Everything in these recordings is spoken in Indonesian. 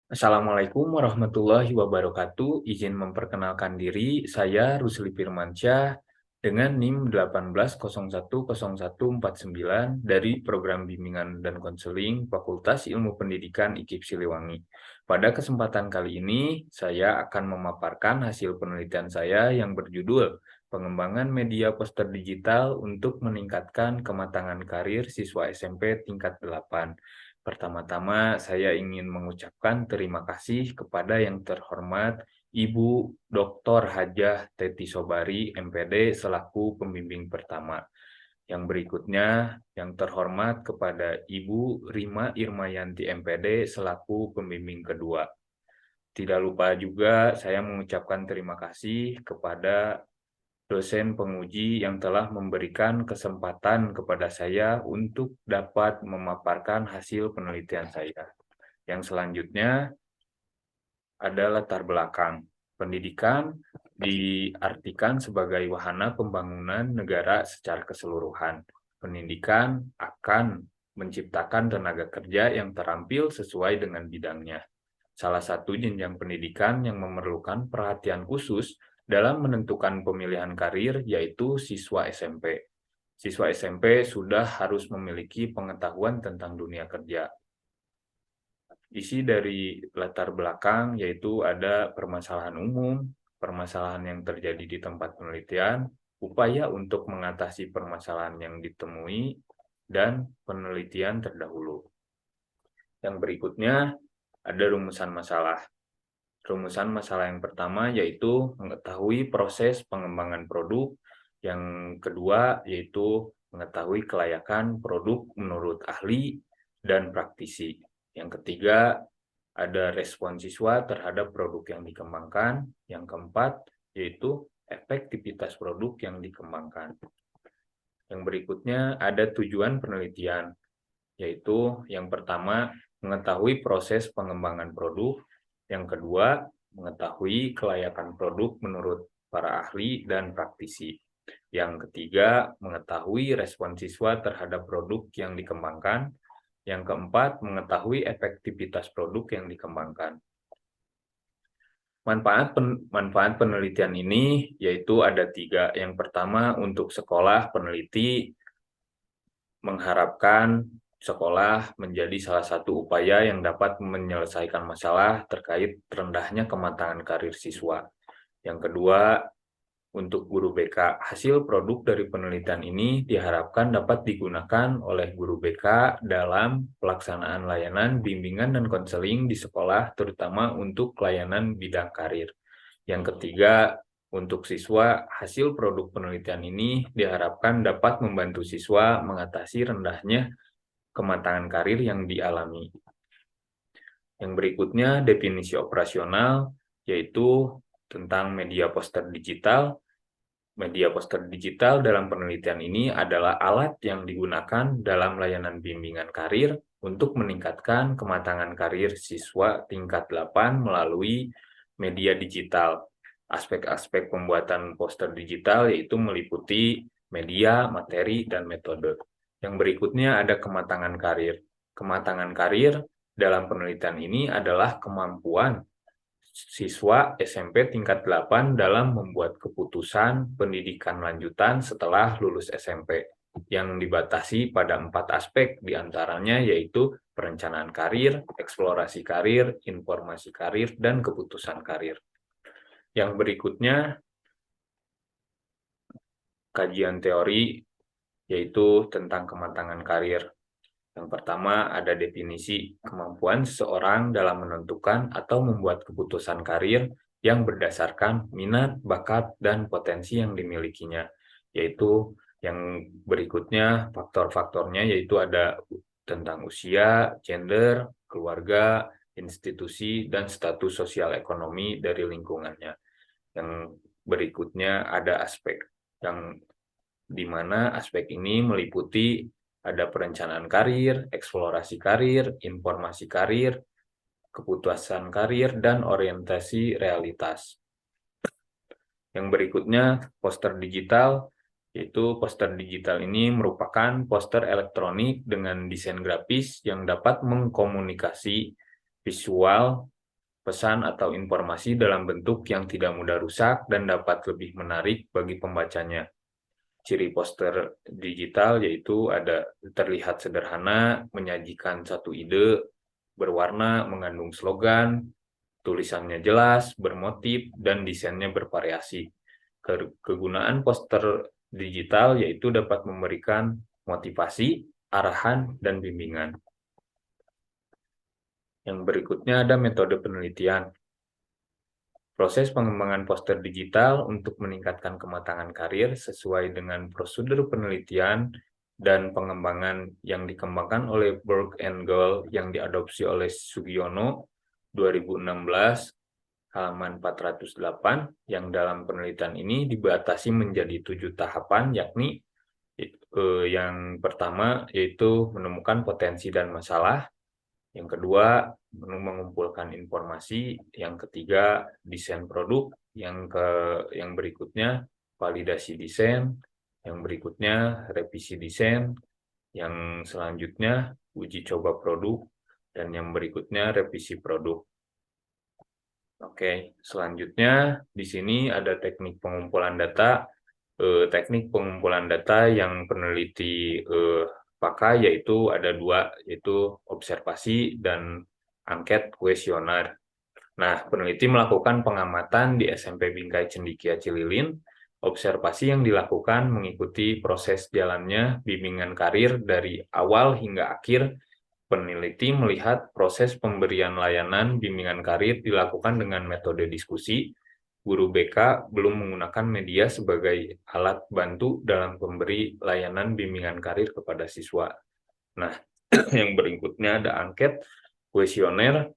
Assalamualaikum warahmatullahi wabarakatuh. Izin memperkenalkan diri, saya Rusli Firmansyah dengan NIM 18010149 dari Program Bimbingan dan Konseling Fakultas Ilmu Pendidikan IKIP Siliwangi. Pada kesempatan kali ini, saya akan memaparkan hasil penelitian saya yang berjudul Pengembangan Media Poster Digital untuk Meningkatkan Kematangan Karir Siswa SMP Tingkat 8. Pertama-tama, saya ingin mengucapkan terima kasih kepada yang terhormat Ibu Dr. Hajah Teti Sobari, MPD, selaku pembimbing pertama. Yang berikutnya, yang terhormat kepada Ibu Rima Irmayanti, MPD, selaku pembimbing kedua. Tidak lupa juga saya mengucapkan terima kasih kepada dosen penguji yang telah memberikan kesempatan kepada saya untuk dapat memaparkan hasil penelitian saya. Yang selanjutnya ada latar belakang. Pendidikan diartikan sebagai wahana pembangunan negara secara keseluruhan. Pendidikan akan menciptakan tenaga kerja yang terampil sesuai dengan bidangnya. Salah satu jenjang pendidikan yang memerlukan perhatian khusus dalam menentukan pemilihan karir yaitu siswa SMP. Siswa SMP sudah harus memiliki pengetahuan tentang dunia kerja. Isi dari latar belakang yaitu ada permasalahan umum, permasalahan yang terjadi di tempat penelitian, upaya untuk mengatasi permasalahan yang ditemui, dan penelitian terdahulu. Yang berikutnya ada rumusan masalah. Rumusan masalah yang pertama yaitu mengetahui proses pengembangan produk, yang kedua yaitu mengetahui kelayakan produk menurut ahli dan praktisi. Yang ketiga ada respon siswa terhadap produk yang dikembangkan. Yang keempat yaitu efektivitas produk yang dikembangkan. Yang berikutnya ada tujuan penelitian, yaitu yang pertama mengetahui proses pengembangan produk, yang kedua mengetahui kelayakan produk menurut para ahli dan praktisi. Yang ketiga, mengetahui respon siswa terhadap produk yang dikembangkan. Yang keempat, mengetahui efektivitas produk yang dikembangkan. Manfaat penelitian ini yaitu ada 3. Yang pertama, untuk sekolah peneliti mengharapkan sekolah menjadi salah satu upaya yang dapat menyelesaikan masalah terkait rendahnya kematangan karir siswa. Yang kedua, untuk guru BK, hasil produk dari penelitian ini diharapkan dapat digunakan oleh guru BK dalam pelaksanaan layanan bimbingan dan konseling di sekolah, terutama untuk layanan bidang karir. Yang ketiga, untuk siswa, hasil produk penelitian ini diharapkan dapat membantu siswa mengatasi rendahnya kematangan karir yang dialami. Yang berikutnya, definisi operasional, yaitu tentang media poster digital. Media poster digital dalam penelitian ini adalah alat yang digunakan dalam layanan bimbingan karir untuk meningkatkan kematangan karir siswa tingkat 8 melalui media digital. Aspek-aspek pembuatan poster digital yaitu meliputi media, materi, dan metode. Yang berikutnya ada kematangan karir. Kematangan karir dalam penelitian ini adalah kemampuan siswa SMP tingkat 8 dalam membuat keputusan pendidikan lanjutan setelah lulus SMP yang dibatasi pada 4 aspek, diantaranya yaitu perencanaan karir, eksplorasi karir, informasi karir, dan keputusan karir. Yang berikutnya, kajian teori yaitu tentang kematangan karir. Yang pertama ada definisi kemampuan seseorang dalam menentukan atau membuat keputusan karir yang berdasarkan minat, bakat, dan potensi yang dimilikinya. Yaitu yang berikutnya faktor-faktornya yaitu ada tentang usia, gender, keluarga, institusi, dan status sosial ekonomi dari lingkungannya. Yang berikutnya ada aspek yang di mana aspek ini meliputi ada perencanaan karir, eksplorasi karir, informasi karir, keputusan karir, dan orientasi realitas. Yang berikutnya, poster digital, yaitu poster digital ini merupakan poster elektronik dengan desain grafis yang dapat mengkomunikasi visual pesan atau informasi dalam bentuk yang tidak mudah rusak dan dapat lebih menarik bagi pembacanya. Ciri poster digital yaitu ada terlihat sederhana, menyajikan satu ide, berwarna, mengandung slogan, tulisannya jelas, bermotif, dan desainnya bervariasi. Kegunaan poster digital yaitu dapat memberikan motivasi, arahan, dan bimbingan. Yang berikutnya ada metode penelitian. Proses pengembangan poster digital untuk meningkatkan kematangan karir sesuai dengan prosedur penelitian dan pengembangan yang dikembangkan oleh Berg and Gold yang diadopsi oleh Sugiono 2016 halaman 408 yang dalam penelitian ini dibatasi menjadi 7 tahapan yakni yang pertama yaitu menemukan potensi dan masalah, yang kedua mengumpulkan informasi, yang ketiga desain produk, yang berikutnya validasi desain, yang berikutnya revisi desain, yang selanjutnya uji coba produk, dan yang berikutnya revisi produk. Oke, selanjutnya di sini ada teknik pengumpulan data. Teknik pengumpulan data yang peneliti pakai yaitu ada dua, yaitu observasi dan angket kuesioner. Nah, peneliti melakukan pengamatan di SMP Bingkai Cendikia Cililin. Observasi yang dilakukan mengikuti proses jalannya bimbingan karir dari awal hingga akhir. Peneliti melihat proses pemberian layanan bimbingan karir dilakukan dengan metode diskusi. Guru BK belum menggunakan media sebagai alat bantu dalam memberi layanan bimbingan karir kepada siswa. Nah, yang berikutnya ada angket kuesioner.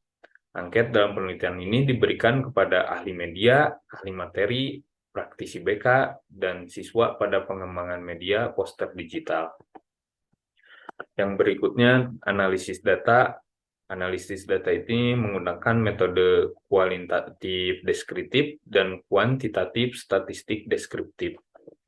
Angket dalam penelitian ini diberikan kepada ahli media, ahli materi, praktisi BK, dan siswa pada pengembangan media poster digital. Yang berikutnya analisis data. Analisis data ini menggunakan metode kualitatif deskriptif dan kuantitatif statistik deskriptif.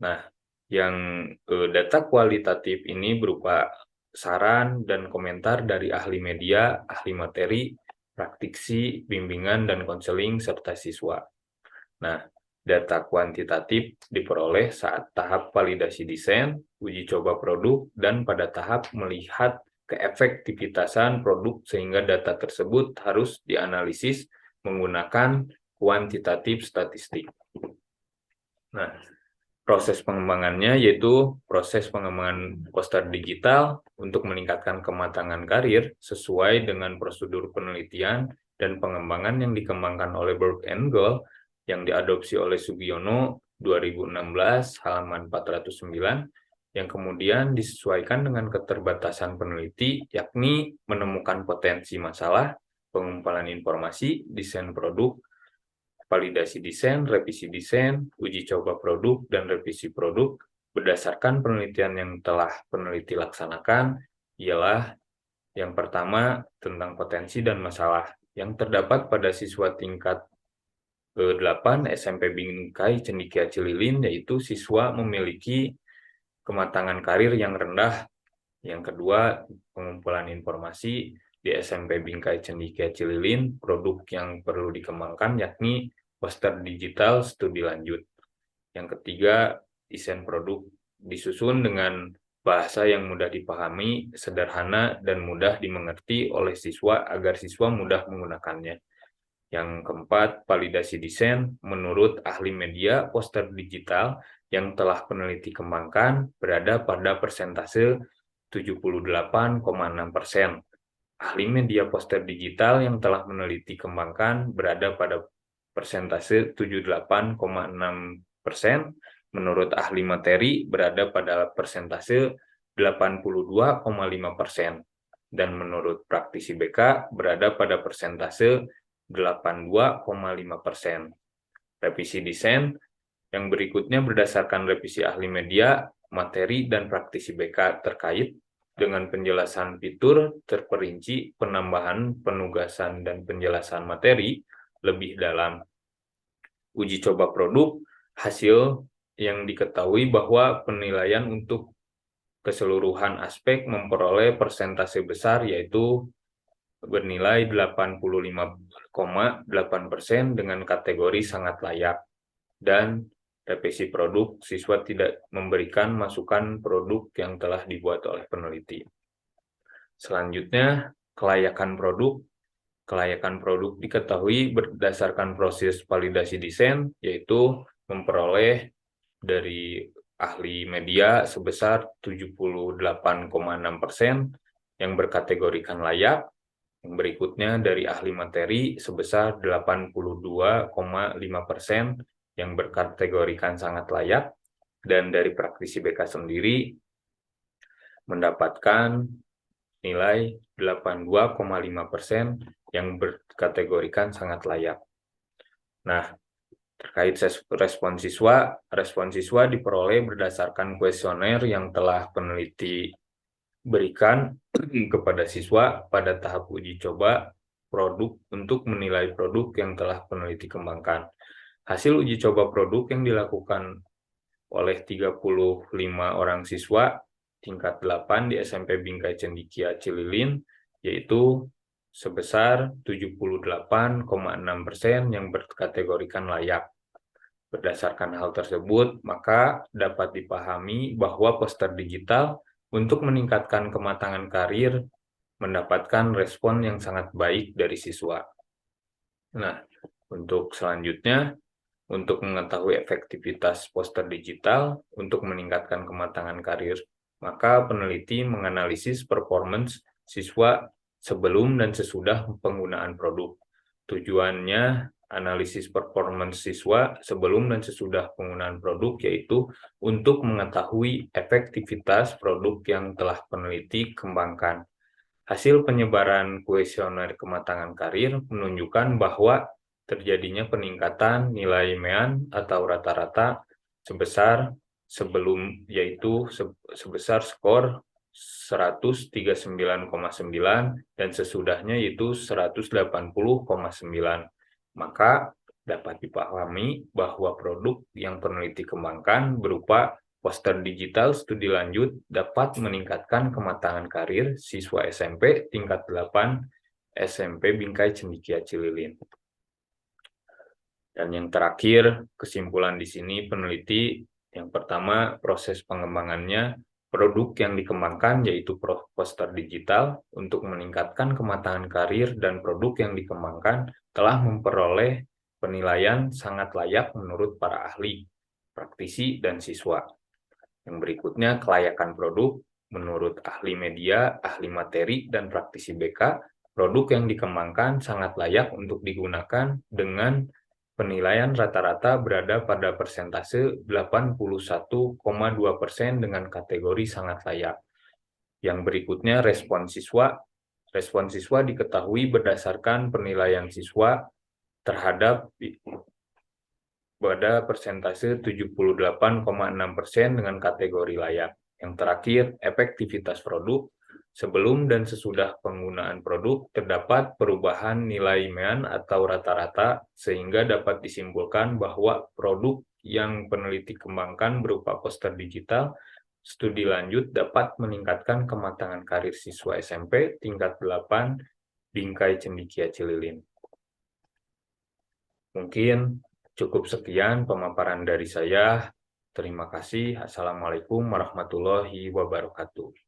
Nah, yang data kualitatif ini berupa saran dan komentar dari ahli media, ahli materi, praktisi, bimbingan, dan konseling, serta siswa. Nah, data kuantitatif diperoleh saat tahap validasi desain, uji coba produk, dan pada tahap melihat keefektivitasan produk sehingga data tersebut harus dianalisis menggunakan kuantitatif statistik. Nah, proses pengembangannya yaitu proses pengembangan poster digital untuk meningkatkan kematangan karir sesuai dengan prosedur penelitian dan pengembangan yang dikembangkan oleh Berg and Gold yang diadopsi oleh Sugiono 2016 halaman 409 yang kemudian disesuaikan dengan keterbatasan peneliti yakni menemukan potensi masalah, pengumpulan informasi, desain produk, validasi desain, revisi desain, uji coba produk, dan revisi produk berdasarkan penelitian yang telah peneliti laksanakan ialah yang pertama tentang potensi dan masalah yang terdapat pada siswa tingkat 8 SMP Bingkai Cendikia Cililin, yaitu siswa memiliki kematangan karir yang rendah. Yang kedua, pengumpulan informasi di SMP Bingkai Cendikia Cililin, produk yang perlu dikembangkan yakni poster digital studi lanjut. Yang ketiga, desain produk disusun dengan bahasa yang mudah dipahami, sederhana, dan mudah dimengerti oleh siswa agar siswa mudah menggunakannya. Yang keempat, validasi desain menurut ahli media poster digital yang telah peneliti kembangkan berada pada persentase 78,6%. Ahli media poster digital yang telah meneliti kembangkan berada pada persentase 78,6%. Menurut ahli materi berada pada persentase 82,5%. Dan menurut praktisi BK berada pada persentase 82,5%. Revisi desain yang berikutnya berdasarkan revisi ahli media, materi, dan praktisi BK terkait dengan penjelasan fitur terperinci, penambahan, penugasan, dan penjelasan materi lebih dalam. Uji coba produk, hasil yang diketahui bahwa penilaian untuk keseluruhan aspek memperoleh persentase besar yaitu bernilai 4,8% dengan kategori sangat layak, dan revisi produk, siswa tidak memberikan masukan produk yang telah dibuat oleh peneliti. Selanjutnya, kelayakan produk. Kelayakan produk diketahui berdasarkan proses validasi desain, yaitu memperoleh dari ahli media sebesar 78,6% yang berkategorikan layak, yang berikutnya dari ahli materi sebesar 82,5% yang berkategorikan sangat layak, dan dari praktisi BK sendiri mendapatkan nilai 82,5% yang berkategorikan sangat layak. Nah, terkait respon siswa diperoleh berdasarkan kuesioner yang telah peneliti berikan kepada siswa pada tahap uji coba produk untuk menilai produk yang telah peneliti kembangkan. Hasil uji coba produk yang dilakukan oleh 35 orang siswa tingkat 8 di SMP Bingkai Cendikia Cililin, yaitu sebesar 78,6% yang berkategorikan layak. Berdasarkan hal tersebut, maka dapat dipahami bahwa poster digital untuk meningkatkan kematangan karir mendapatkan respon yang sangat baik dari siswa. Nah, untuk selanjutnya, untuk mengetahui efektivitas poster digital untuk meningkatkan kematangan karir, maka peneliti menganalisis performance siswa sebelum dan sesudah penggunaan produk. Tujuannya analisis performance siswa sebelum dan sesudah penggunaan produk yaitu untuk mengetahui efektivitas produk yang telah peneliti kembangkan. Hasil penyebaran kuesioner kematangan karir menunjukkan bahwa terjadinya peningkatan nilai MEAN atau rata-rata sebesar sebelum, yaitu sebesar skor 139,9 dan sesudahnya yaitu 180,9. Maka dapat dipahami bahwa produk yang peneliti kembangkan berupa poster digital studi lanjut dapat meningkatkan kematangan karir siswa SMP tingkat 8 SMP Bingkai Cendikia Cililin. Dan yang terakhir, kesimpulan di sini peneliti yang pertama, proses pengembangannya, produk yang dikembangkan yaitu poster digital untuk meningkatkan kematangan karir, dan produk yang dikembangkan telah memperoleh penilaian sangat layak menurut para ahli, praktisi, dan siswa. Yang berikutnya, kelayakan produk. Menurut ahli media, ahli materi, dan praktisi BK, produk yang dikembangkan sangat layak untuk digunakan dengan penilaian rata-rata berada pada persentase 81,2% dengan kategori sangat layak. Yang berikutnya, respon siswa. Respon siswa diketahui berdasarkan penilaian siswa terhadap pada persentase 78,6% dengan kategori layak. Yang terakhir, efektivitas produk. Sebelum dan sesudah penggunaan produk, terdapat perubahan nilai MEAN atau rata-rata, sehingga dapat disimpulkan bahwa produk yang peneliti kembangkan berupa poster digital studi lanjut dapat meningkatkan kematangan karir siswa SMP tingkat 8 Bingkai Cendikia Cililin. Mungkin cukup sekian pemaparan dari saya. Terima kasih. Assalamualaikum warahmatullahi wabarakatuh.